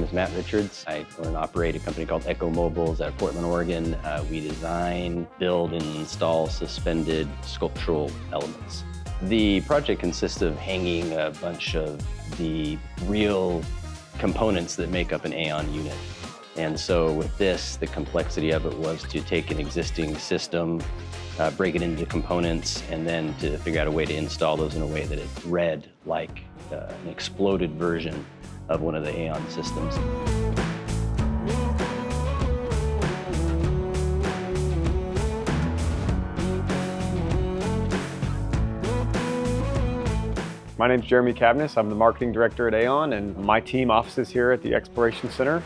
is Matt Richards. I own and operate a company called Ekko Mobiles out of Portland, Oregon. We design, build, and install suspended sculptural elements. The project consists of hanging a bunch of the real components that make up an AAON unit. And so with this, the complexity of it was to take an existing system, break it into components, and then to figure out a way to install those in a way that it read like an exploded version of one of the AAON systems. My name is Jeremy Cabnis. I'm the marketing director at AAON, and my team offices here at the Exploration Center.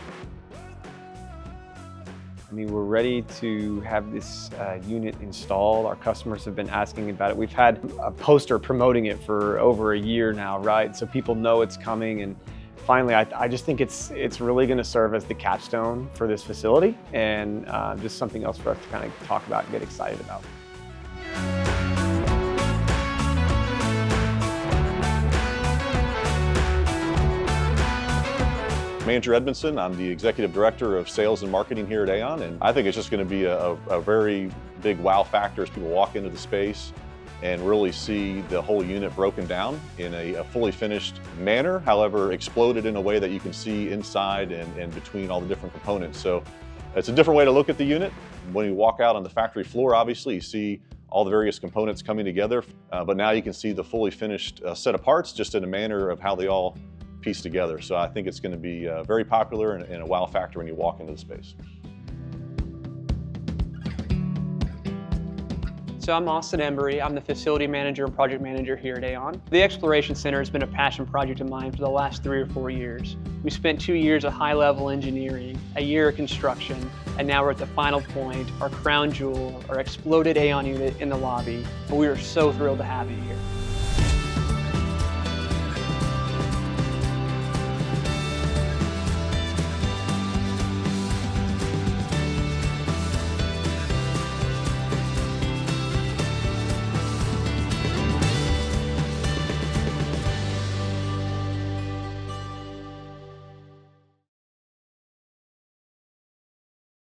I mean, we're ready to have this unit installed. Our customers have been asking about it. We've had a poster promoting it for over a year now, right? So people know it's coming, and finally, I just think it's really going to serve as the capstone for this facility, and just something else for us to kind of talk about and get excited about. Manager Edmondson, I'm the Executive Director of Sales and Marketing here at AAON, and I think it's just going to be a very big wow factor as people walk into the space and really see the whole unit broken down in a fully finished manner, however exploded in a way that you can see inside and between all the different components. So it's a different way to look at the unit. When you walk out on the factory floor, obviously you see all the various components coming together, but now you can see the fully finished set of parts just in a manner of how they all piece together. So I think it's going to be very popular and a wow factor when you walk into the space. So I'm Austin Embry. I'm the facility manager and project manager here at AAON. The Exploration Center has been a passion project of mine for the last 3 or 4 years. We spent 2 years of high-level engineering, a year of construction, and now we're at the final point, our crown jewel, our exploded AAON unit in the lobby. But we are so thrilled to have you here.